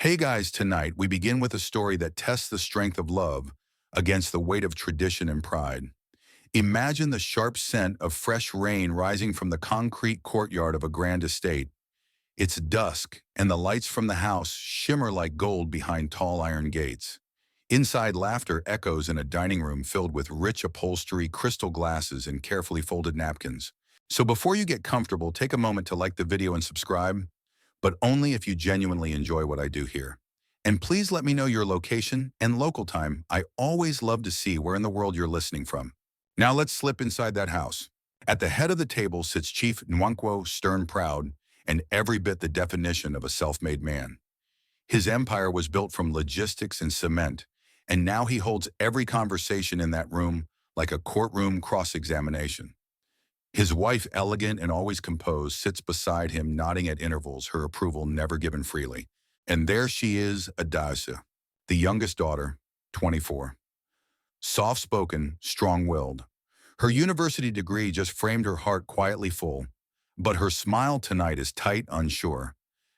Hey guys, tonight we begin with a story that tests the strength of love against the weight of tradition and pride. Imagine the sharp scent of fresh rain rising from the concrete courtyard of a grand estate. It's dusk, and the lights from the house shimmer like gold behind tall iron gates. Inside, laughter echoes in a dining room filled with rich upholstery, crystal glasses, and carefully folded napkins. So before you get comfortable, take a moment to like the video and subscribe, but only if you genuinely enjoy what I do here. And please let me know your location and local time. I always love to see where in the world you're listening from. Now let's slip inside that house. At the head of the table sits Chief Nwankwo, stern proud, and every bit the definition of a self-made man. His empire was built from logistics and cement, and now he holds every conversation in that room like a courtroom cross-examination. His wife, elegant and always composed, sits beside him, nodding at intervals, her approval never given freely. And there she is, Adasa, the youngest daughter, 24. Soft-spoken, strong-willed. Her university degree just framed her heart quietly full, but her smile tonight is tight, unsure,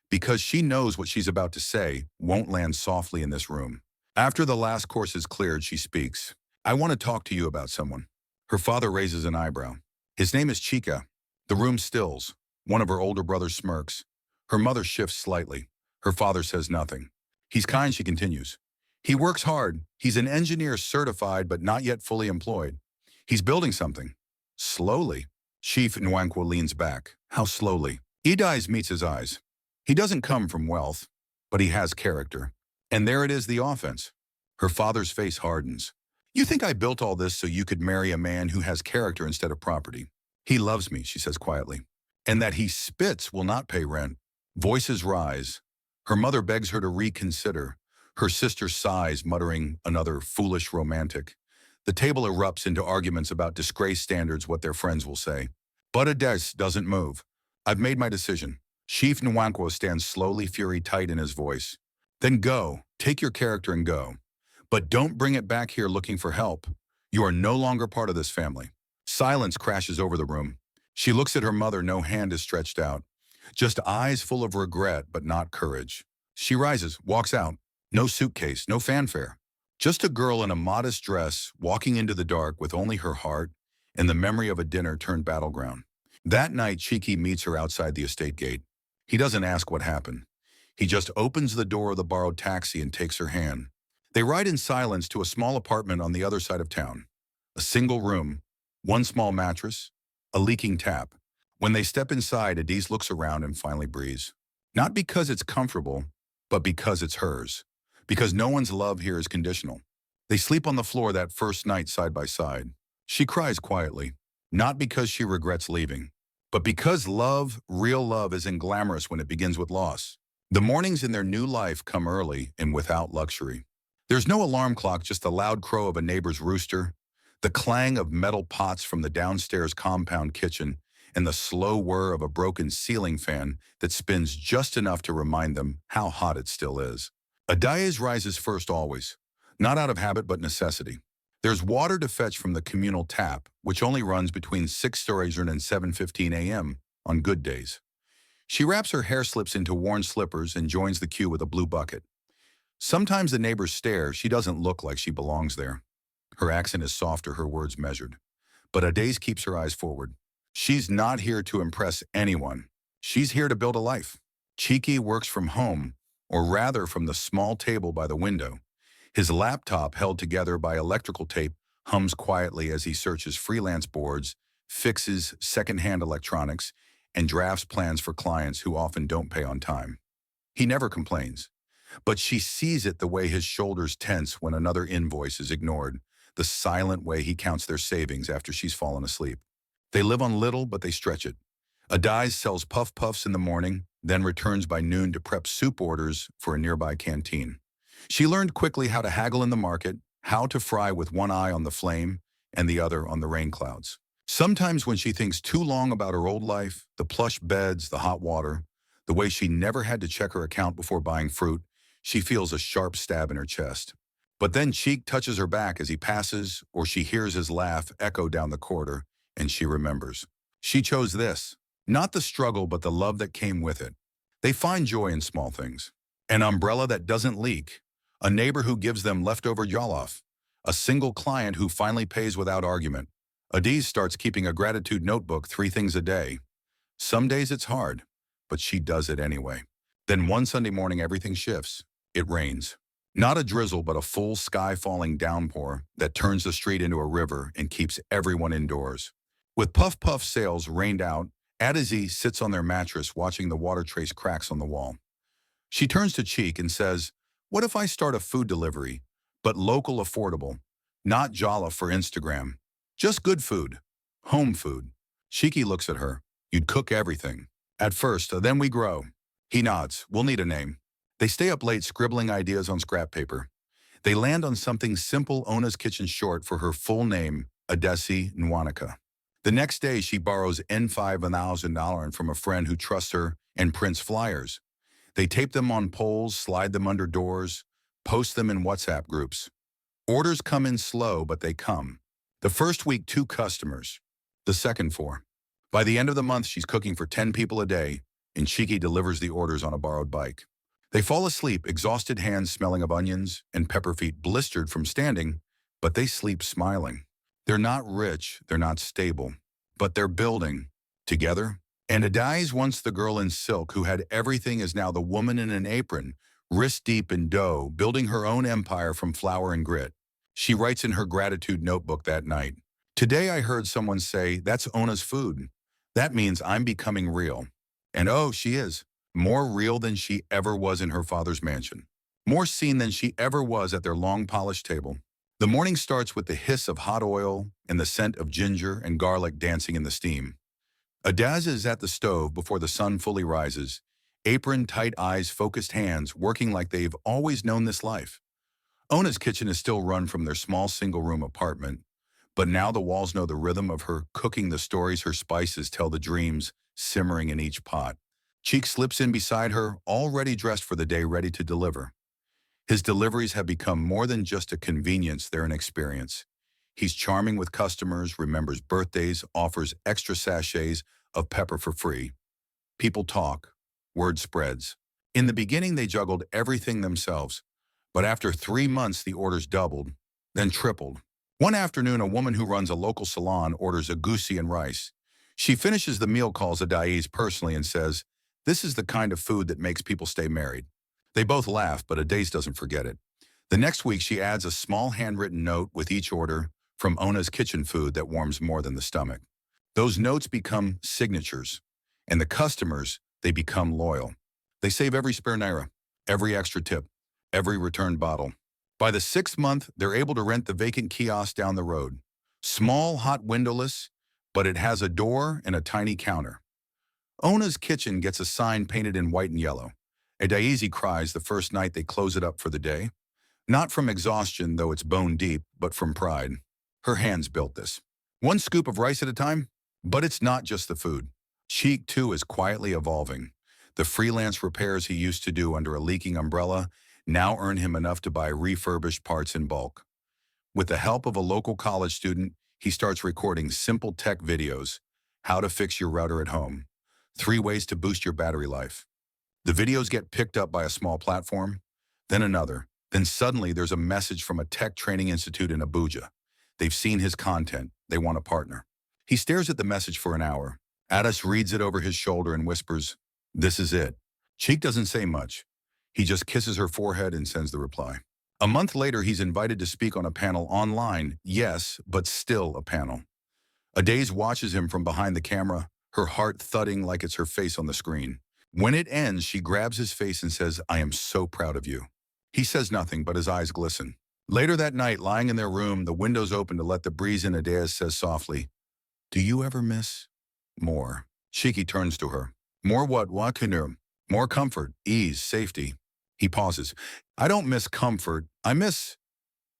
because she knows what she's about to say won't land softly in this room. After the last course is cleared, she speaks. "I want to talk to you about someone." Her father raises an eyebrow. "His name is Chika." The room stills. One of her older brothers smirks. Her mother shifts slightly. Her father says nothing. "He's kind," she continues. "He works hard. He's an engineer, certified but not yet fully employed. He's building something. Slowly." Chief Nwankwo leans back. "How slowly?" Edis meets his eyes. He doesn't come from wealth, but he has character. And there it is, the offense. Her father's face hardens. "You think I built all this so you could marry a man who has character instead of property?" "He loves me," she says quietly. "And that he spits will not pay rent." Voices rise. Her mother begs her to reconsider. Her sister sighs, muttering another foolish romantic. The table erupts into arguments about disgrace standards, what their friends will say. But Ades doesn't move. "I've made my decision." Chief Nwankwo stands slowly, fury tight in his voice. "Then go. Take your character and go. But don't bring it back here looking for help. You are no longer part of this family." Silence crashes over the room. She looks at her mother, no hand is stretched out. Just eyes full of regret, but not courage. She rises, walks out. No suitcase, no fanfare. Just a girl in a modest dress, walking into the dark with only her heart and the memory of a dinner turned battleground. That night, Chiki meets her outside the estate gate. He doesn't ask what happened. He just opens the door of the borrowed taxi and takes her hand. They ride in silence to a small apartment on the other side of town. A single room, one small mattress, a leaking tap. When they step inside, Adise looks around and finally breathes. Not because it's comfortable, but because it's hers. Because no one's love here is conditional. They sleep on the floor that first night side by side. She cries quietly, not because she regrets leaving, but because love, real love, isn't glamorous when it begins with loss. The mornings in their new life come early and without luxury. There's no alarm clock, just the loud crow of a neighbor's rooster, the clang of metal pots from the downstairs compound kitchen, and the slow whir of a broken ceiling fan that spins just enough to remind them how hot it still is. Adais rises first always, not out of habit but necessity. There's water to fetch from the communal tap, which only runs between 6 stories and 7:15 a.m. on good days. She wraps her hair slips into worn slippers and joins the queue with a blue bucket. Sometimes the neighbors stare. She doesn't look like she belongs there. Her accent is softer, her words measured. But Adais keeps her eyes forward. She's not here to impress anyone. She's here to build a life. Chiki works from home, or rather from the small table by the window. His laptop, held together by electrical tape, hums quietly as he searches freelance boards, fixes secondhand electronics, and drafts plans for clients who often don't pay on time. He never complains, but she sees it, the way his shoulders tense when another invoice is ignored, the silent way he counts their savings after she's fallen asleep. They live on little, but they stretch it. Adais sells puff puffs in the morning, then returns by noon to prep soup orders for a nearby canteen. She learned quickly how to haggle in the market, how to fry with one eye on the flame and the other on the rain clouds. Sometimes when she thinks too long about her old life, the plush beds, the hot water, the way she never had to check her account before buying fruit, she feels a sharp stab in her chest. But then Cheek touches her back as he passes, or she hears his laugh echo down the corridor, and she remembers. She chose this, not the struggle but the love that came with it. They find joy in small things. An umbrella that doesn't leak, a neighbor who gives them leftover jollof, a single client who finally pays without argument. Adiz starts keeping a gratitude notebook, 3 things a day. Some days it's hard, but she does it anyway. Then one Sunday morning, everything shifts. It rains. Not a drizzle, but a full sky-falling downpour that turns the street into a river and keeps everyone indoors. With puff-puff sails rained out, Adiz sits on their mattress watching the water trace cracks on the wall. She turns to Cheek and says, "What if I start a food delivery, but local affordable, not jollof for Instagram, just good food, home food?" Cheeky looks at her. "You'd cook everything." "At first, then we grow." He nods. "We'll need a name." They stay up late scribbling ideas on scrap paper. They land on something simple, Ona's Kitchen, short for her full name, Adesi Nwanika. The next day, she borrows N5,000 from a friend who trusts her and prints flyers. They tape them on poles, slide them under doors, post them in WhatsApp groups. Orders come in slow, but they come. The first week, 2 customers. The second, 4. By the end of the month, she's cooking for 10 people a day, and Cheeky delivers the orders on a borrowed bike. They fall asleep, exhausted hands smelling of onions and pepper feet blistered from standing, but they sleep smiling. They're not rich, they're not stable, but they're building together. And Adiz, once the girl in silk who had everything, is now the woman in an apron, wrist deep in dough, building her own empire from flour and grit. She writes in her gratitude notebook that night, "Today I heard someone say, 'That's Ona's food.' That means I'm becoming real." And oh, she is. More real than she ever was in her father's mansion. More seen than she ever was at their long polished table. The morning starts with the hiss of hot oil and the scent of ginger and garlic dancing in the steam. Adaz is at the stove before the sun fully rises, apron, tight eyes, focused hands, working like they've always known this life. Ona's Kitchen is still run from their small single-room apartment, but now the walls know the rhythm of her cooking, the stories her spices tell, the dreams simmering in each pot. Cheek slips in beside her, already dressed for the day, ready to deliver. His deliveries have become more than just a convenience, they're an experience. He's charming with customers, remembers birthdays, offers extra sachets of pepper for free. People talk. Word spreads. In the beginning, they juggled everything themselves, but after 3 months, the orders doubled, then tripled. One afternoon, a woman who runs a local salon orders a goosey and rice. She finishes the meal, calls Adiz personally, and says, "This is the kind of food that makes people stay married." They both laugh, but Adiz doesn't forget it. The next week, she adds a small handwritten note with each order from Ona's Kitchen food that warms more than the stomach. Those notes become signatures, and the customers, they become loyal. They save every spare naira, every extra tip, every returned bottle. By the 6th month, they're able to rent the vacant kiosk down the road. Small, hot, windowless, but it has a door and a tiny counter. Ona's Kitchen gets a sign painted in white and yellow. Adiz cries the first night they close it up for the day. Not from exhaustion, though it's bone deep, but from pride. Her hands built this. One scoop of rice at a time, but it's not just the food. Cheek, too, is quietly evolving. The freelance repairs he used to do under a leaking umbrella now earn him enough to buy refurbished parts in bulk. With the help of a local college student, he starts recording simple tech videos. How to fix your router at home. 3 ways to boost your battery life. The videos get picked up by a small platform, then another. Then suddenly there's a message from a tech training institute in Abuja. They've seen his content. They want a partner. He stares at the message for an hour. Addis reads it over his shoulder and whispers, "This is it." Cheek doesn't say much. He just kisses her forehead and sends the reply. A month later, he's invited to speak on a panel online. Yes, but still a panel. Adiz watches him from behind the camera, her heart thudding like it's her face on the screen. When it ends, she grabs his face and says, "I am so proud of you." He says nothing, but his eyes glisten. Later that night, lying in their room, the windows open to let the breeze in, Adiz says softly, "Do you ever miss more?" Cheeky turns to her. "More what? What, Kanu?" "More comfort, ease, safety." He pauses. "I don't miss comfort. I miss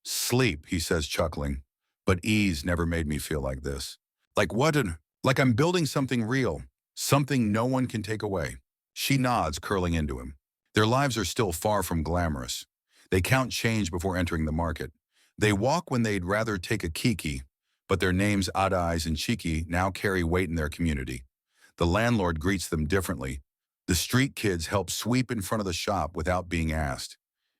sleep," he says, chuckling. "But ease never made me feel like this. Like what? Like I'm building something real, something no one can take away." She nods, curling into him. Their lives are still far from glamorous. They count change before entering the market. They walk when they'd rather take a kiki, but their names, Adiz and Cheeky, now carry weight in their community. The landlord greets them differently. The street kids help sweep in front of the shop without being asked.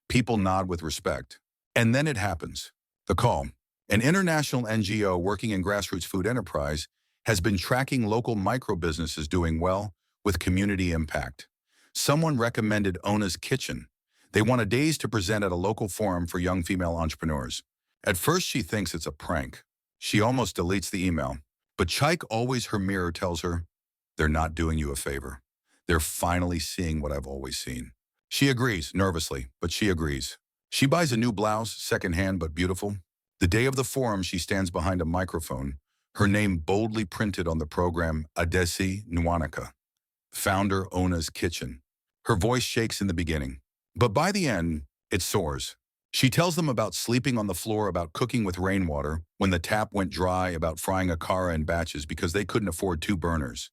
People nod with respect. And then it happens. The call. An international NGO working in grassroots food enterprise has been tracking local micro-businesses doing well with community impact. Someone recommended Ona's Kitchen. They want a days to present at a local forum for young female entrepreneurs. At first, she thinks it's a prank. She almost deletes the email. But Chike, always her mirror, tells her, they're not doing you a favor. They're finally seeing what I've always seen. She agrees, nervously, but she agrees. She buys a new blouse, secondhand but beautiful. The day of the forum, she stands behind a microphone, her name boldly printed on the program Adesi Nwanika, founder Ona's Kitchen. Her voice shakes in the beginning, but by the end, it soars. She tells them about sleeping on the floor, about cooking with rainwater when the tap went dry, about frying a kara in batches because they couldn't afford 2 burners.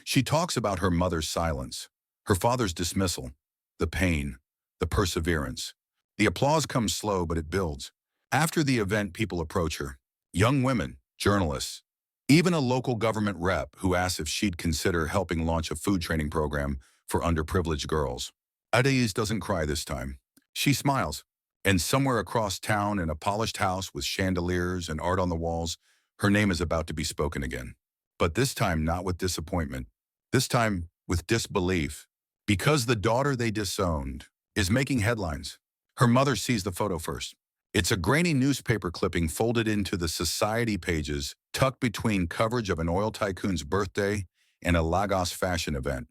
She talks about her mother's silence, her father's dismissal, the pain, the perseverance. The applause comes slow, but it builds. After the event, people approach her. Young women, journalists, even a local government rep who asks if she'd consider helping launch a food training program for underprivileged girls. Adais doesn't cry this time. She smiles. And somewhere across town, in a polished house with chandeliers and art on the walls, her name is about to be spoken again. But this time not with disappointment. This time with disbelief. Because the daughter they disowned is making headlines. Her mother sees the photo first. It's a grainy newspaper clipping folded into the society pages, tucked between coverage of an oil tycoon's birthday and a Lagos fashion event.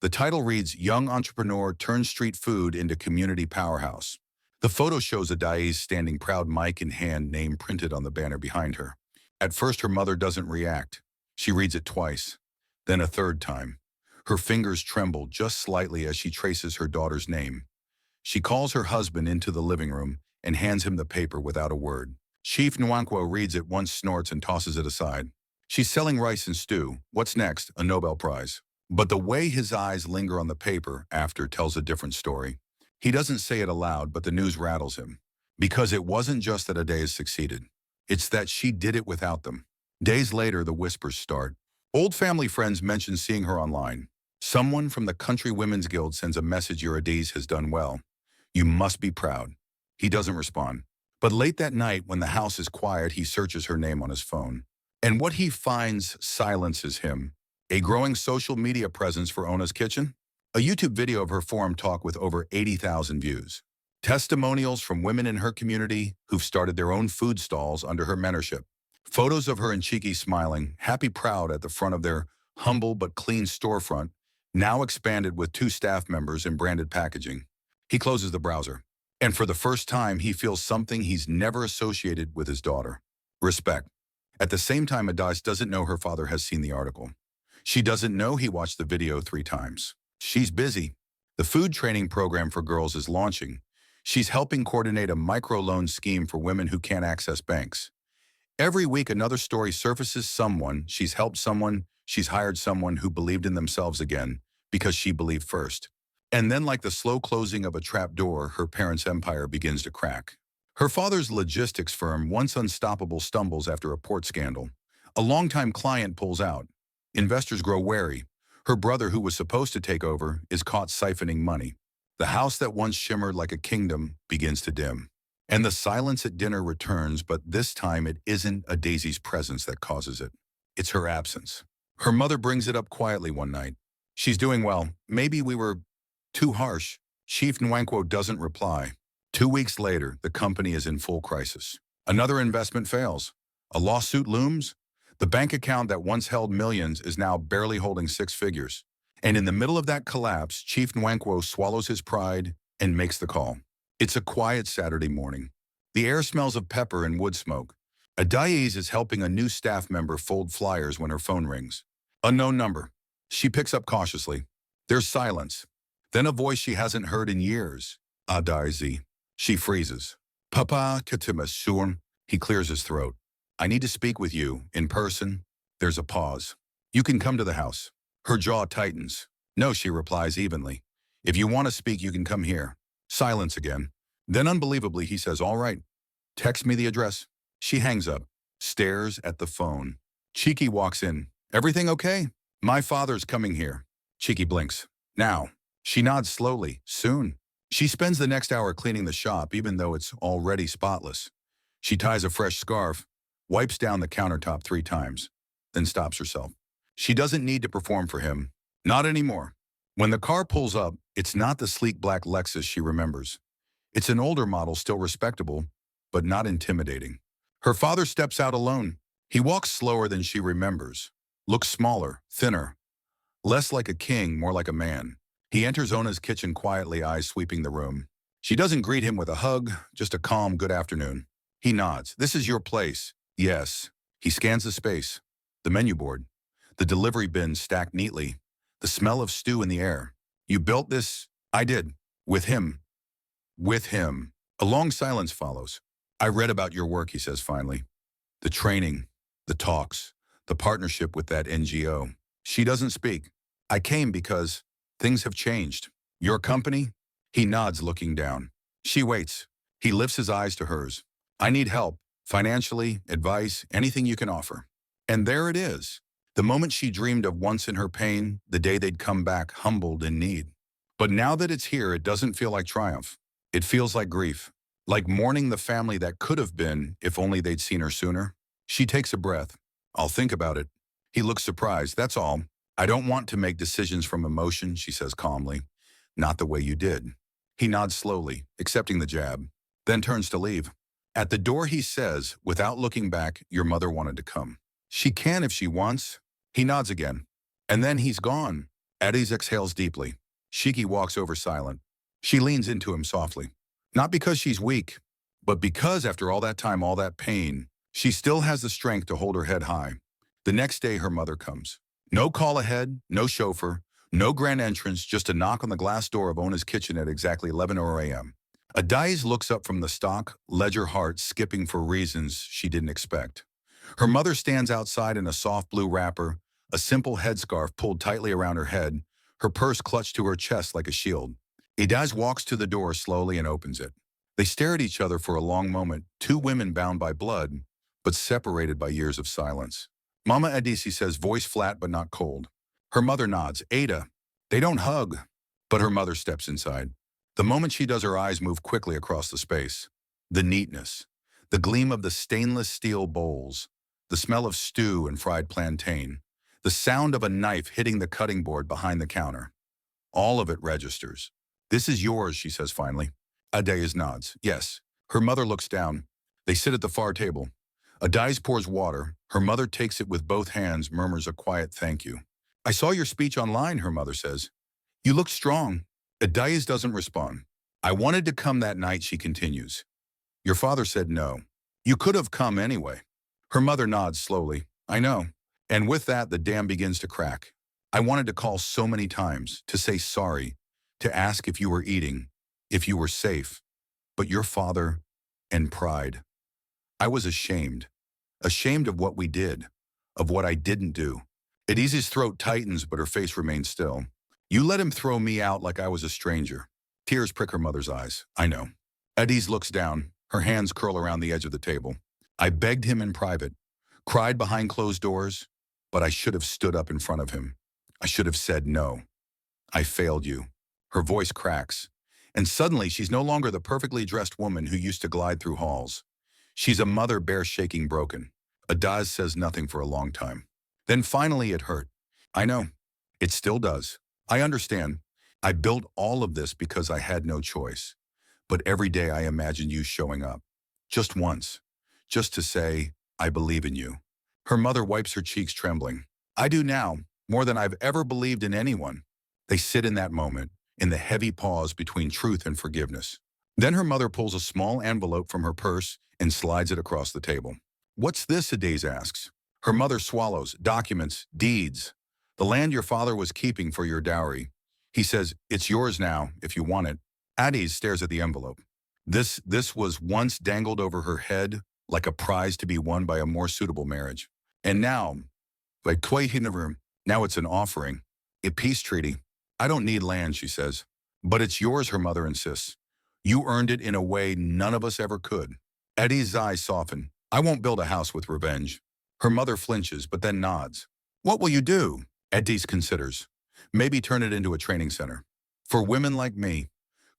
The title reads, Young Entrepreneur Turns Street Food into Community Powerhouse. The photo shows Adais standing proud, mic in hand, name printed on the banner behind her. At first, her mother doesn't react. She reads it twice, then a third time. Her fingers tremble just slightly as she traces her daughter's name. She calls her husband into the living room and hands him the paper without a word. Chief Nwankwo reads it once, snorts, and tosses it aside. She's selling rice and stew. What's next? A Nobel Prize. But the way his eyes linger on the paper after tells a different story. He doesn't say it aloud, but the news rattles him. Because it wasn't just that Adais succeeded. It's that she did it without them. Days later, the whispers start. Old family friends mention seeing her online. Someone from the Country Women's Guild sends a message, your Adais has done well. You must be proud. He doesn't respond. But late that night, when the house is quiet, he searches her name on his phone. And what he finds silences him. A growing social media presence for Ona's Kitchen. A YouTube video of her forum talk with over 80,000 views. Testimonials from women in her community who've started their own food stalls under her mentorship. Photos of her and Chiki smiling, happy, proud at the front of their humble but clean storefront, now expanded with 2 staff members in branded packaging. He closes the browser. And for the first time, he feels something he's never associated with his daughter. Respect. At the same time, Adais doesn't know her father has seen the article. She doesn't know he watched the video 3 times. She's busy. The food training program for girls is launching. She's helping coordinate a microloan scheme for women who can't access banks. Every week, another story surfaces. Someone, she's helped someone, she's hired someone who believed in themselves again because she believed first. And then, like the slow closing of a trap door, her parents' empire begins to crack. Her father's logistics firm, once unstoppable, stumbles after a port scandal. A longtime client pulls out. Investors grow wary. Her brother, who was supposed to take over, is caught siphoning money. The house that once shimmered like a kingdom begins to dim. And the silence at dinner returns, but this time it isn't Adai's presence that causes it. It's her absence. Her mother brings it up quietly one night. She's doing well. Maybe we were too harsh. Chief Nwankwo doesn't reply. 2 weeks later, the company is in full crisis. Another investment fails. A lawsuit looms. The bank account that once held millions is now barely holding 6 figures. And in the middle of that collapse, Chief Nwankwo swallows his pride and makes the call. It's a quiet Saturday morning. The air smells of pepper and wood smoke. Adais is helping a new staff member fold flyers when her phone rings. Unknown number. She picks up cautiously. There's silence. Then a voice she hasn't heard in years. Adais. She freezes. Papa Katimasun. He clears his throat. I need to speak with you, in person. There's a pause. You can come to the house. Her jaw tightens. No, she replies evenly. If you want to speak, you can come here. Silence again. Then unbelievably, he says, all right. Text me the address. She hangs up, stares at the phone. Chiki walks in. Everything okay? My father's coming here. Chiki blinks. Now, she nods slowly. Soon. She spends the next hour cleaning the shop, even though it's already spotless. She ties a fresh scarf, wipes down the countertop 3 times, then stops herself. She doesn't need to perform for him. Not anymore. When the car pulls up, it's not the sleek black Lexus she remembers. It's an older model, still respectable, but not intimidating. Her father steps out alone. He walks slower than she remembers, looks smaller, thinner, less like a king, more like a man. He enters Ona's kitchen quietly, eyes sweeping the room. She doesn't greet him with a hug, just a calm good afternoon. He nods. This is your place. Yes. He scans the space, the menu board, the delivery bins stacked neatly, the smell of stew in the air. You built this? I did. With him. With him. A long silence follows. I read about your work, he says finally. The training, the talks, the partnership with that NGO. She doesn't speak. I came because things have changed. Your company? He nods, looking down. She waits. He lifts his eyes to hers. I need help, financially, advice, anything you can offer. And there it is. The moment she dreamed of once in her pain, the day they'd come back humbled in need. But now that it's here, it doesn't feel like triumph. It feels like grief, like mourning the family that could have been if only they'd seen her sooner. She takes a breath. I'll think about it. He looks surprised. That's all. I don't want to make decisions from emotion, she says calmly. Not the way you did. He nods slowly, accepting the jab, then turns to leave. At the door he says, without looking back, your mother wanted to come. She can if she wants. He nods again. And then he's gone. Eddie's exhales deeply. Shiki walks over silent. She leans into him softly. Not because she's weak, but because after all that time, all that pain, she still has the strength to hold her head high. The next day, her mother comes. No call ahead, no chauffeur, no grand entrance, just a knock on the glass door of Ona's kitchen at exactly 11 a.m. Adais looks up from the stock, ledger heart skipping for reasons she didn't expect. Her mother stands outside in a soft blue wrapper, a simple headscarf pulled tightly around her head, her purse clutched to her chest like a shield. Adais walks to the door slowly and opens it. They stare at each other for a long moment, two women bound by blood, but separated by years of silence. Mama Adisi says, voice flat but not cold. Her mother nods. Ada. They don't hug. But her mother steps inside. The moment she does, her eyes move quickly across the space. The neatness. The gleam of the stainless steel bowls. The smell of stew and fried plantain. The sound of a knife hitting the cutting board behind the counter. All of it registers. This is yours, she says finally. Adais nods. Yes. Her mother looks down. They sit at the far table. Adais pours water. Her mother takes it with both hands, murmurs a quiet thank you. I saw your speech online, her mother says. You look strong. Adais doesn't respond. I wanted to come that night, she continues. Your father said no. You could have come anyway. Her mother nods slowly. I know. And with that, the dam begins to crack. I wanted to call so many times, to say sorry, to ask if you were eating, if you were safe. But your father and pride. I was ashamed. Ashamed of what we did, of what I didn't do. Adisi's throat tightens, but her face remains still. You let him throw me out like I was a stranger. Tears prick her mother's eyes. I know. Adis looks down. Her hands curl around the edge of the table. I begged him in private, cried behind closed doors, but I should have stood up in front of him. I should have said no. I failed you. Her voice cracks. And suddenly she's no longer the perfectly dressed woman who used to glide through halls. She's a mother bear shaking broken. Adais says nothing for a long time. Then finally it hurt. I know. It still does. I understand. I built all of this because I had no choice. But every day I imagine you showing up. Just once. Just to say, I believe in you. Her mother wipes her cheeks trembling. I do now, more than I've ever believed in anyone. They sit in that moment, in the heavy pause between truth and forgiveness. Then her mother pulls a small envelope from her purse and slides it across the table. What's this, Adais asks. Her mother swallows. Documents, deeds. The land your father was keeping for your dowry. He says, it's yours now, if you want it. Adais stares at the envelope. This was once dangled over her head like a prize to be won by a more suitable marriage. And now, now it's an offering, a peace treaty. I don't need land, she says. But it's yours, her mother insists. You earned it in a way none of us ever could. Eddie's eyes soften. I won't build a house with revenge. Her mother flinches, but then nods. What will you do? Edis considers. Maybe turn it into a training center. For women like me,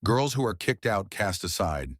girls who are kicked out, cast aside,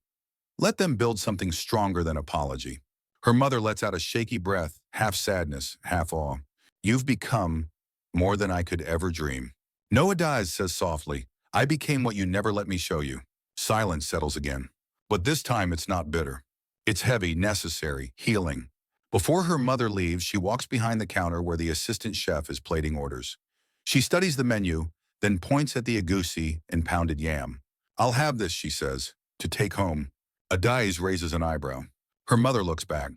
let them build something stronger than apology. Her mother lets out a shaky breath, half sadness, half awe. You've become more than I could ever dream. Noah Dies says softly, I became what you never let me show you. Silence settles again. But this time it's not bitter. It's heavy, necessary, healing. Before her mother leaves, she walks behind the counter where the assistant chef is plating orders. She studies the menu, then points at the agouti and pounded yam. I'll have this, she says, to take home. Adais raises an eyebrow. Her mother looks back.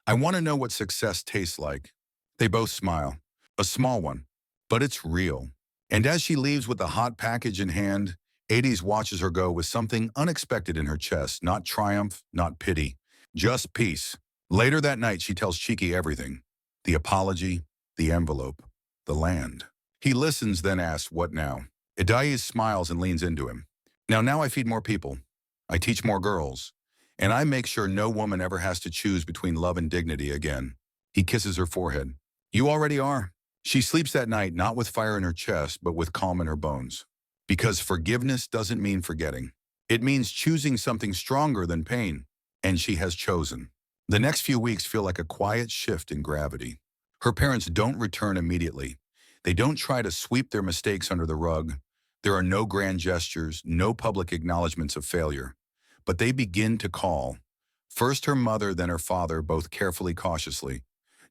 I want to know what success tastes like. They both smile. A small one, but it's real. And as she leaves with the hot package in hand, Adis watches her go with something unexpected in her chest, not triumph, not pity, just peace. Later that night, she tells Cheeky everything. The apology, the envelope, the land. He listens, then asks, what now? Adais smiles and leans into him. Now I feed more people. I teach more girls. And I make sure no woman ever has to choose between love and dignity again. He kisses her forehead. You already are. She sleeps that night not with fire in her chest, but with calm in her bones. Because forgiveness doesn't mean forgetting. It means choosing something stronger than pain. And she has chosen. The next few weeks feel like a quiet shift in gravity. Her parents don't return immediately. They don't try to sweep their mistakes under the rug. There are no grand gestures, no public acknowledgments of failure. But they begin to call. First her mother, then her father, both carefully, cautiously.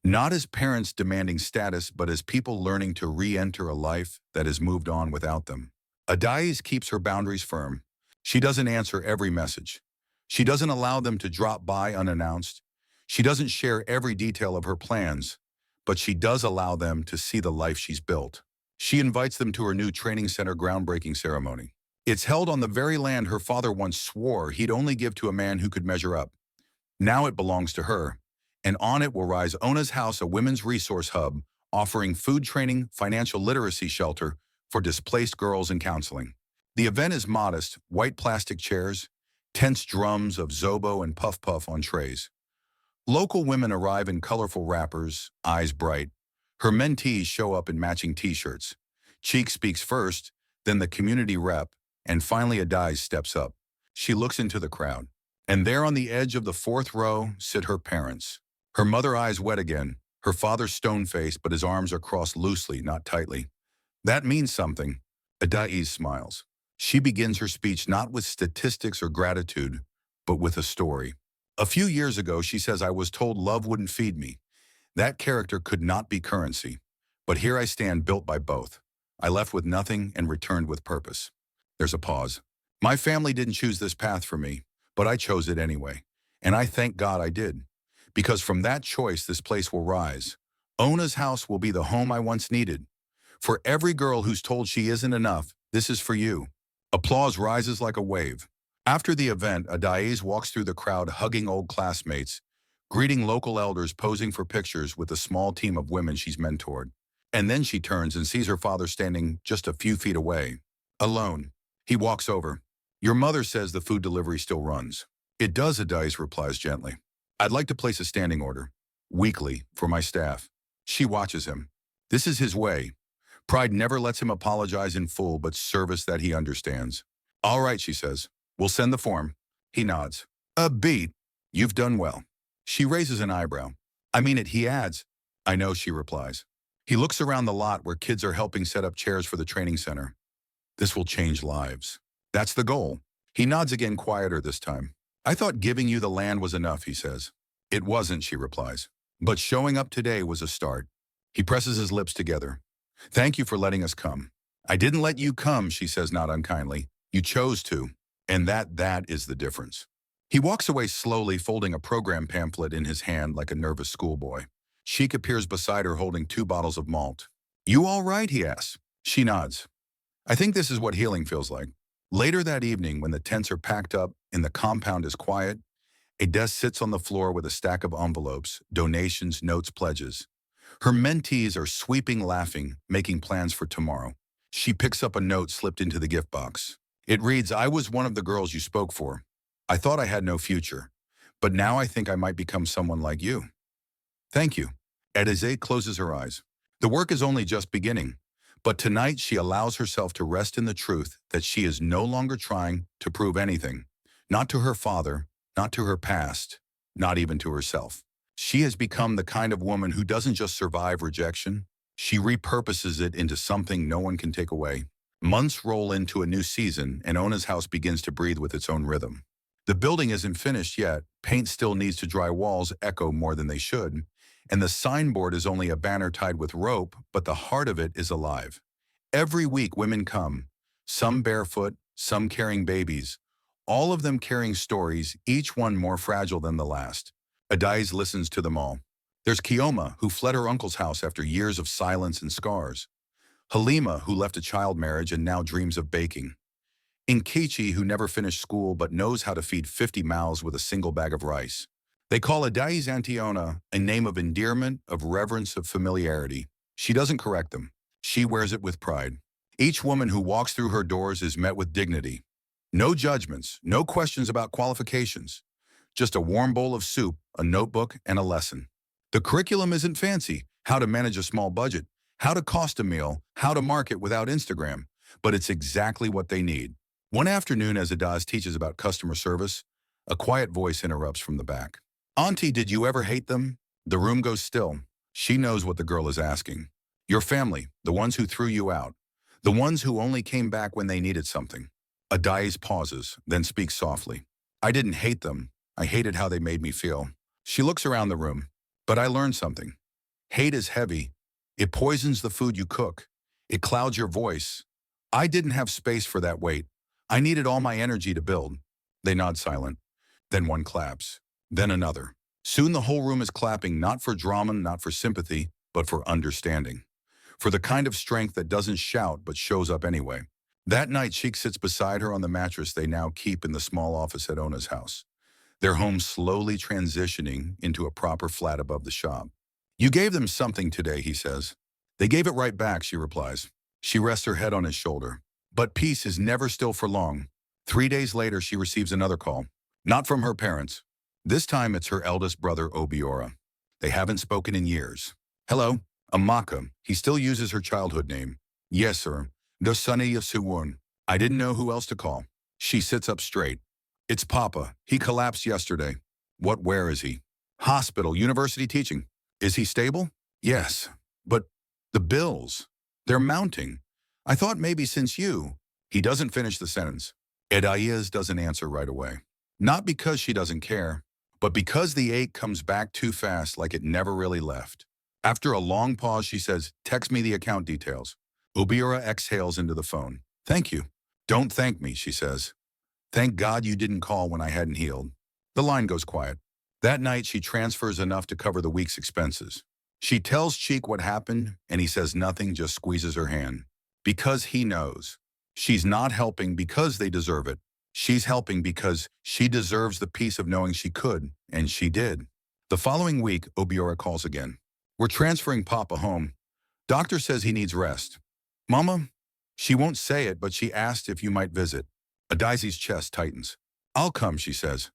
Not as parents demanding status, but as people learning to re-enter a life that has moved on without them. Adais keeps her boundaries firm. She doesn't answer every message. She doesn't allow them to drop by unannounced. She doesn't share every detail of her plans, but she does allow them to see the life she's built. She invites them to her new training center groundbreaking ceremony. It's held on the very land her father once swore he'd only give to a man who could measure up. Now it belongs to her, and on it will rise Ona's House, a women's resource hub, offering food training, financial literacy shelter for displaced girls and counseling. The event is modest, white plastic chairs, tense drums of Zobo and Puff Puff on trays. Local women arrive in colorful wrappers, eyes bright. Her mentees show up in matching t-shirts. Cheek speaks first, then the community rep, and finally Adais steps up. She looks into the crowd. And there on the edge of the fourth row sit her parents. Her mother eyes wet again, her father stone-faced, but his arms are crossed loosely, not tightly. That means something. Adais smiles. She begins her speech not with statistics or gratitude, but with a story. A few years ago, she says, I was told love wouldn't feed me. That character could not be currency. But here I stand, built by both. I left with nothing and returned with purpose. There's a pause. My family didn't choose this path for me, but I chose it anyway. And I thank God I did. Because from that choice, this place will rise. Ona's House will be the home I once needed. For every girl who's told she isn't enough, this is for you. Applause rises like a wave. After the event, Adais walks through the crowd hugging old classmates, greeting local elders, posing for pictures with a small team of women she's mentored. And then she turns and sees her father standing just a few feet away, alone. He walks over. Your mother says the food delivery still runs. It does, Adais replies gently. I'd like to place a standing order, weekly, for my staff. She watches him. This is his way. Pride never lets him apologize in full, but service that he understands. All right, she says. We'll send the form. He nods. A beat. You've done well. She raises an eyebrow. I mean it, he adds. I know, she replies. He looks around the lot where kids are helping set up chairs for the training center. This will change lives. That's the goal. He nods again, quieter this time. I thought giving you the land was enough, he says. It wasn't, she replies. But showing up today was a start. He presses his lips together. Thank you for letting us come. I didn't let you come, she says, not unkindly. You chose to. And that is the difference. He walks away slowly, folding a program pamphlet in his hand like a nervous schoolboy. Sheik appears beside her holding 2 bottles of malt. You all right, he asks. She nods. I think this is what healing feels like. Later that evening, when the tents are packed up and the compound is quiet, a desk sits on the floor with a stack of envelopes, donations, notes, pledges. Her mentees are sweeping, laughing, making plans for tomorrow. She picks up a note slipped into the gift box. It reads, I was one of the girls you spoke for. I thought I had no future, but now I think I might become someone like you. Thank you. Adise closes her eyes. The work is only just beginning, But tonight she allows herself to rest in the truth that she is no longer trying to prove anything. Not to her father, not to her past, not even to herself. She has become the kind of woman who doesn't just survive rejection, she repurposes it into something no one can take away. Months roll into a new season, and Ona's house begins to breathe with its own rhythm. The building isn't finished yet, paint still needs to dry, walls echo more than they should, and the signboard is only a banner tied with rope, but the heart of it is alive. Every week women come, some barefoot, some carrying babies, all of them carrying stories, each one more fragile than the last. Adais listens to them all. There's Kioma, who fled her uncle's house after years of silence and scars. Halima, who left a child marriage and now dreams of baking. Nkechi, who never finished school but knows how to feed 50 mouths with a single bag of rice. They call Adais Antiona a name of endearment, of reverence, of familiarity. She doesn't correct them. She wears it with pride. Each woman who walks through her doors is met with dignity. No judgments, no questions about qualifications. Just a warm bowl of soup, a notebook, and a lesson. The curriculum isn't fancy: how to manage a small budget, how to cost a meal, how to market without Instagram, but it's exactly what they need. One afternoon, as Adaz teaches about customer service, a quiet voice interrupts from the back. "Auntie, did you ever hate them?" The room goes still. She knows what the girl is asking. Your family, the ones who threw you out, the ones who only came back when they needed something. Adais pauses, then speaks softly. "I didn't hate them. I hated how they made me feel." She looks around the room. "But I learned something. Hate is heavy. It poisons the food you cook. It clouds your voice. I didn't have space for that weight. I needed all my energy to build." They nod silent. Then one claps. Then another. Soon the whole room is clapping, not for drama, not for sympathy, but for understanding. For the kind of strength that doesn't shout but shows up anyway. That night, Sheik sits beside her on the mattress they now keep in the small office at Ona's house. Their home slowly transitioning into a proper flat above the shop. "You gave them something today," he says. "They gave it right back," she replies. She rests her head on his shoulder. But peace is never still for long. 3 days later, she receives another call. Not from her parents. This time it's her eldest brother, Obiora. They haven't spoken in years. "Hello, Amaka." He still uses her childhood name. "Yes, sir. Dosane Yasuwun." "I didn't know who else to call." She sits up straight. "It's Papa. He collapsed yesterday." Where is he?" "Hospital, university teaching." "Is he stable?" "Yes. But the bills, they're mounting. I thought maybe since you—" He doesn't finish the sentence. Edayez doesn't answer right away. Not because she doesn't care, but because the ache comes back too fast, like it never really left. After a long pause, she says, "Text me the account details." Obiora exhales into the phone. "Thank you." "Don't thank me," she says. "Thank God you didn't call when I hadn't healed." The line goes quiet. That night, she transfers enough to cover the week's expenses. She tells Cheek what happened, and he says nothing, just squeezes her hand. Because he knows. She's not helping because they deserve it. She's helping because she deserves the peace of knowing she could, and she did. The following week, Obiora calls again. "We're transferring Papa home. Doctor says he needs rest." "Mama?" She won't say it, but she asked if you might visit. Adaizi's chest tightens. "I'll come," she says.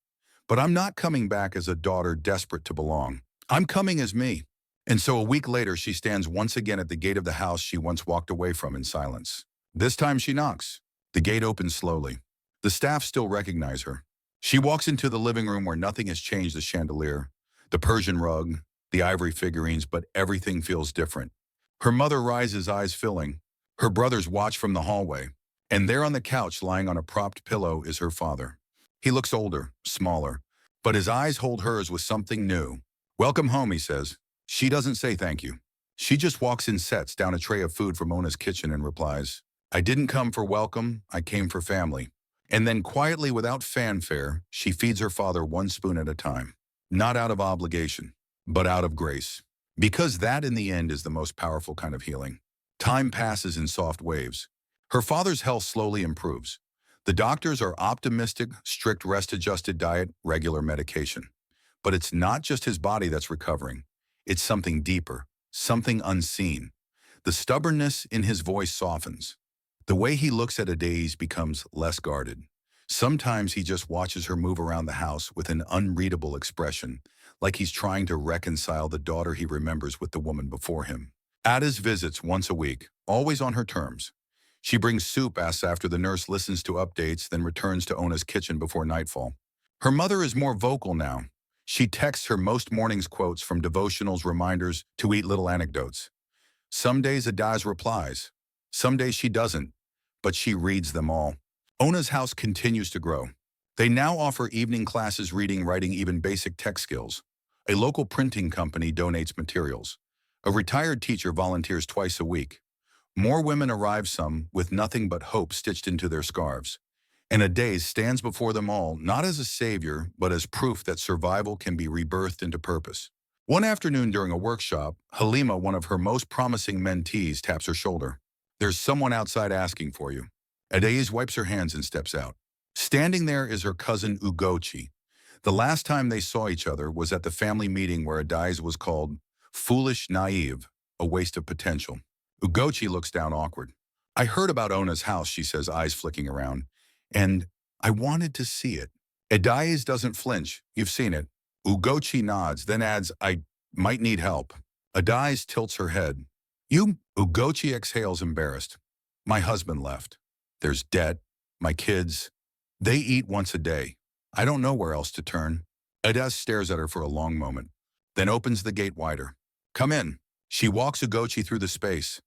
"But I'm not coming back as a daughter desperate to belong. I'm coming as me." And so a week later, she stands once again at the gate of the house she once walked away from in silence. This time she knocks. The gate opens slowly. The staff still recognize her. She walks into the living room where nothing has changed: the chandelier, the Persian rug, the ivory figurines, but everything feels different. Her mother rises, eyes filling. Her brothers watch from the hallway. And there on the couch, lying on a propped pillow, is her father. He looks older, smaller, but his eyes hold hers with something new. "Welcome home," he says. She doesn't say thank you. She just walks in, sets down a tray of food from Mona's kitchen and replies, "I didn't come for welcome, I came for family." And then quietly, without fanfare, she feeds her father one spoon at a time. Not out of obligation, but out of grace. Because that, in the end, is the most powerful kind of healing. Time passes in soft waves. Her father's health slowly improves. The doctors are optimistic: strict rest-adjusted diet, regular medication. But it's not just his body that's recovering. It's something deeper, something unseen. The stubbornness in his voice softens. The way he looks at Adaiz becomes less guarded. Sometimes he just watches her move around the house with an unreadable expression, like he's trying to reconcile the daughter he remembers with the woman before him. Ada's visits once a week, always on her terms. She brings soup, asks after the nurse, listens to updates, then returns to Ona's kitchen before nightfall. Her mother is more vocal now. She texts her most mornings quotes from devotionals, reminders to eat little anecdotes. Some days Adaz replies. Some days she doesn't, but she reads them all. Ona's house continues to grow. They now offer evening classes, reading, writing, even basic tech skills. A local printing company donates materials. A retired teacher volunteers twice a week. More women arrive, some with nothing but hope stitched into their scarves. And Adaz stands before them all, not as a savior, but as proof that survival can be rebirthed into purpose. One afternoon during a workshop, Halima, one of her most promising mentees, taps her shoulder. "There's someone outside asking for you." Adaz wipes her hands and steps out. Standing there is her cousin Ugochi. The last time they saw each other was at the family meeting where Adaz was called foolish, naive, a waste of potential. Ugochi looks down awkward. "I heard about Ona's house," she says, eyes flicking around, "and I wanted to see it." Adaz doesn't flinch. "You've seen it." Ugochi nods, then adds, "I might need help." Adaz tilts her head. "You?" Ugochi exhales, embarrassed. "My husband left. There's debt. My kids. They eat once a day. I don't know where else to turn." Adaz stares at her for a long moment, then opens the gate wider. "Come in." She walks Ugochi through the space,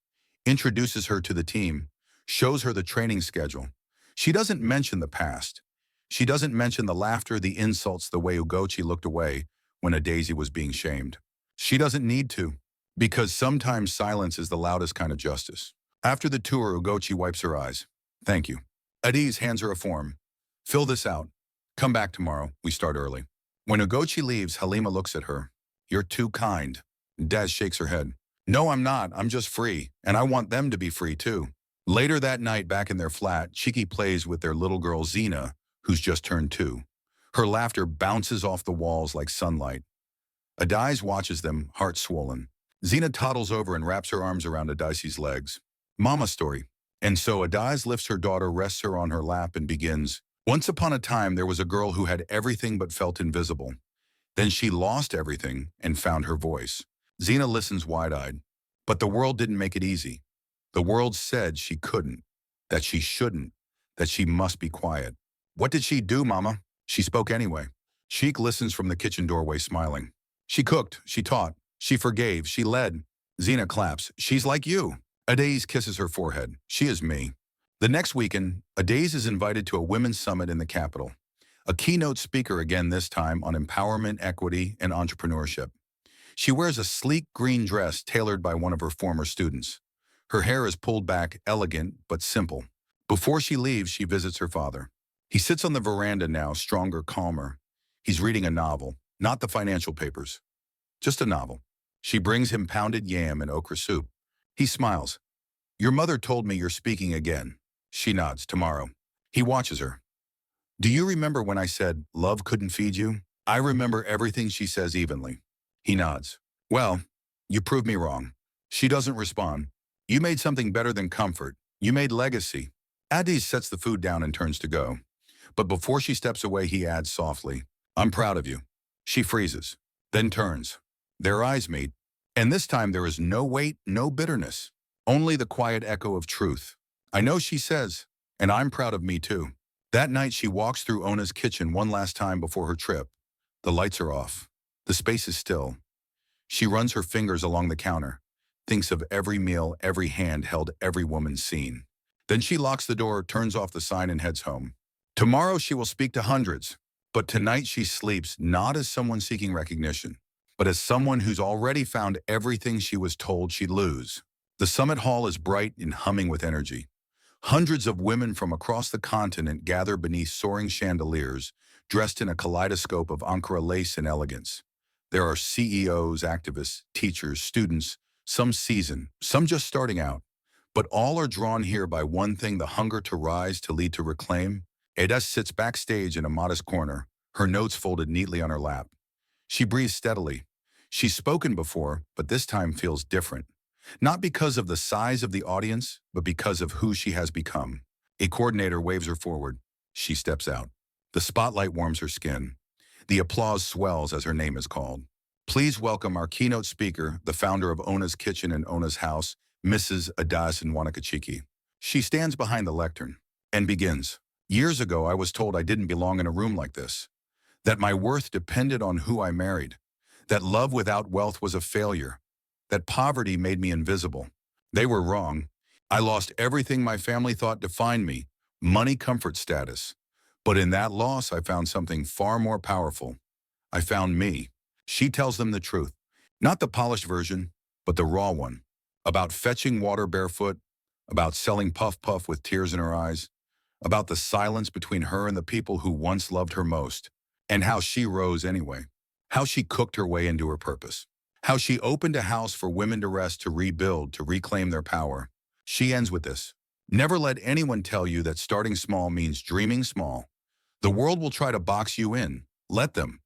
introduces her to the team, shows her the training schedule. She doesn't mention the past. She doesn't mention the laughter, the insults, the way Ugochi looked away when Adaz was being shamed. She doesn't need to, because sometimes silence is the loudest kind of justice. After the tour, Ugochi wipes her eyes. "Thank you." Adaz hands her a form. "Fill this out. Come back tomorrow. We start early." When Ugochi leaves, Halima looks at her. "You're too kind." Daz shakes her head. "No, I'm not. I'm just free, and I want them to be free too." Later that night, back in their flat, Chiki plays with their little girl Zena, who's just turned 2. Her laughter bounces off the walls like sunlight. Adaz watches them, heart swollen. Zena toddles over and wraps her arms around Adaz's legs. "Mama story." And so Adaz lifts her daughter, rests her on her lap, and begins. "Once upon a time, there was a girl who had everything but felt invisible. Then she lost everything and found her voice." Zena listens wide-eyed. "But the world didn't make it easy. The world said she couldn't, that she shouldn't, that she must be quiet." "What did she do, Mama?" "She spoke anyway." Sheik listens from the kitchen doorway, smiling. "She cooked, she taught, she forgave, she led." Zena claps. "She's like you." Adaz kisses her forehead. "She is me." The next weekend, Adaz is invited to a women's summit in the capital. A keynote speaker again, this time on empowerment, equity, and entrepreneurship. She wears a sleek green dress tailored by one of her former students. Her hair is pulled back, elegant but simple. Before she leaves, she visits her father. He sits on the veranda now, stronger, calmer. He's reading a novel, not the financial papers, just a novel. She brings him pounded yam and okra soup. He smiles. "Your mother told me you're speaking again." She nods. "Tomorrow." He watches her. "Do you remember when I said love couldn't feed you?" "I remember everything," she says evenly. He nods. "Well, you proved me wrong." She doesn't respond. "You made something better than comfort. You made legacy." Adaz sets the food down and turns to go. But before she steps away, he adds softly, "I'm proud of you." She freezes, then turns. Their eyes meet, and this time there is no weight, no bitterness, only the quiet echo of truth. "I know," she says, "and I'm proud of me too." That night she walks through Ona's kitchen one last time before her trip. The lights are off. The space is still. She runs her fingers along the counter, thinks of every meal, every hand held, every woman seen. Then she locks the door, turns off the sign, and heads home. Tomorrow she will speak to hundreds, but tonight she sleeps not as someone seeking recognition, but as someone who's already found everything she was told she'd lose. The summit hall is bright and humming with energy. Hundreds of women from across the continent gather beneath soaring chandeliers, dressed in a kaleidoscope of Ankara lace and elegance. There are CEOs, activists, teachers, students, some seasoned, some just starting out. But all are drawn here by one thing: the hunger to rise, to lead, to reclaim. Adaz sits backstage in a modest corner, her notes folded neatly on her lap. She breathes steadily. She's spoken before, but this time feels different. Not because of the size of the audience, but because of who she has become. A coordinator waves her forward. She steps out. The spotlight warms her skin. The applause swells as her name is called. "Please welcome our keynote speaker, the founder of Ona's Kitchen and Ona's House, Mrs. Adasan Wanakachiki. She stands behind the lectern and begins. Years ago, I was told I didn't belong in a room like this, that my worth depended on who I married, that love without wealth was a failure, that poverty made me invisible. They were wrong. I lost everything my family thought defined me, money, comfort, status. But in that loss, I found something far more powerful. I found me. She tells them the truth, not the polished version, but the raw one, about fetching water barefoot, about selling puff puff with tears in her eyes, about the silence between her and the people who once loved her most, and how she rose anyway, how she cooked her way into her purpose, how she opened a house for women to rest, to rebuild, to reclaim their power. She ends with this. Never let anyone tell you that starting small means dreaming small. The world will try to box you in. Let them.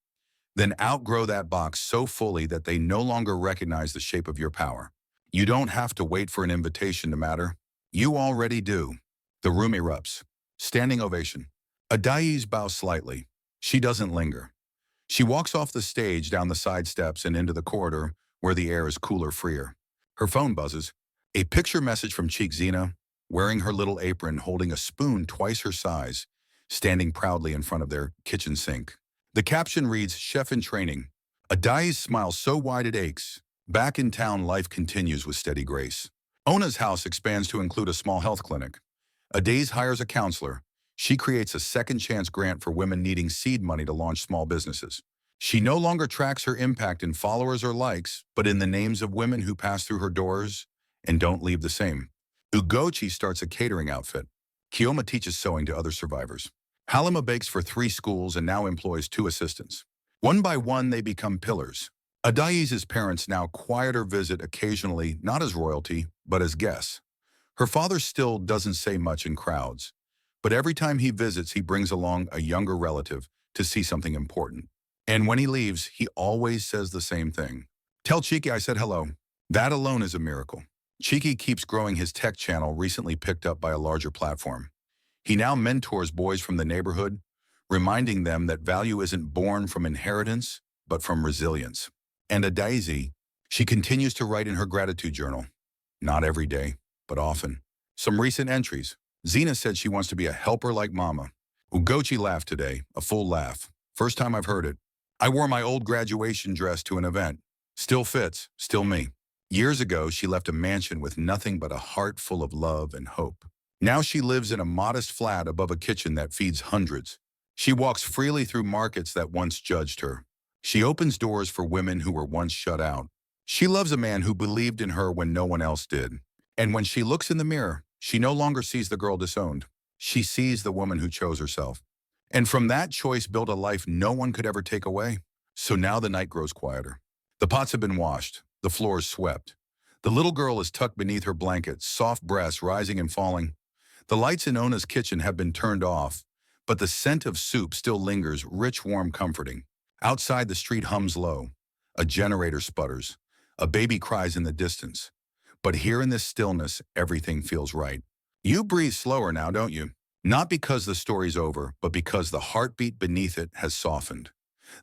Then outgrow that box so fully that they no longer recognize the shape of your power. You don't have to wait for an invitation to matter. You already do. The room erupts. Standing ovation. Adai's bows slightly. She doesn't linger. She walks off the stage, down the side steps and into the corridor where the air is cooler, freer. Her phone buzzes. A picture message from Cheek Zena, wearing her little apron, holding a spoon twice her size, standing proudly in front of their kitchen sink. The caption reads, Chef in Training. Adai's smile so wide it aches. Back in town, life continues with steady grace. Ona's house expands to include a small health clinic. Adai's hires a counselor. She creates a second chance grant for women needing seed money to launch small businesses. She no longer tracks her impact in followers or likes, but in the names of women who pass through her doors and don't leave the same. Ugochi starts a catering outfit. Kiyoma teaches sewing to other survivors. Halima bakes for 3 schools and now employs 2 assistants. One by one, they become pillars. Adai's parents now quiet or visit occasionally, not as royalty, but as guests. Her father still doesn't say much in crowds, but every time he visits, he brings along a younger relative to see something important. And when he leaves, he always says the same thing. Tell Cheeky I said hello. That alone is a miracle. Cheeky keeps growing his tech channel, recently picked up by a larger platform. He now mentors boys from the neighborhood, reminding them that value isn't born from inheritance, but from resilience. And Adaizi, she continues to write in her gratitude journal. Not every day, but often. Some recent entries. Zena said she wants to be a helper like Mama. Ugochi laughed today, a full laugh. First time I've heard it. I wore my old graduation dress to an event. Still fits, still me. Years ago, she left a mansion with nothing but a heart full of love and hope. Now she lives in a modest flat above a kitchen that feeds hundreds. She walks freely through markets that once judged her. She opens doors for women who were once shut out. She loves a man who believed in her when no one else did. And when she looks in the mirror, she no longer sees the girl disowned. She sees the woman who chose herself. And from that choice built a life no one could ever take away. So now the night grows quieter. The pots have been washed, the floors swept. The little girl is tucked beneath her blanket, soft breasts rising and falling. The lights in Ona's kitchen have been turned off, but the scent of soup still lingers, rich, warm, comforting. Outside, the street hums low. A generator sputters. A baby cries in the distance. But here in this stillness, everything feels right. You breathe slower now, don't you? Not because the story's over, but because the heartbeat beneath it has softened.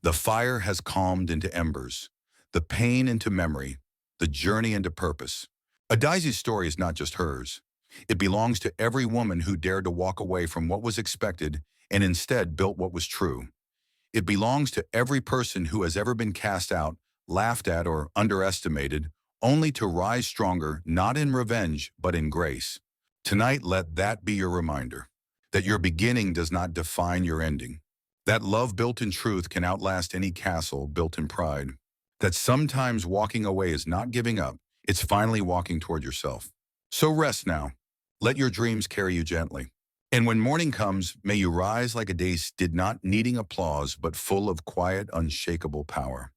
The fire has calmed into embers. The pain into memory. The journey into purpose. Adaizi's story is not just hers. It belongs to every woman who dared to walk away from what was expected and instead built what was true. It belongs to every person who has ever been cast out, laughed at, or underestimated, only to rise stronger, not in revenge, but in grace. Tonight, let that be your reminder, that your beginning does not define your ending, that love built in truth can outlast any castle built in pride, that sometimes walking away is not giving up, it's finally walking toward yourself. So rest now. Let your dreams carry you gently. And when morning comes, may you rise like a day did not needing applause, but full of quiet, unshakable power.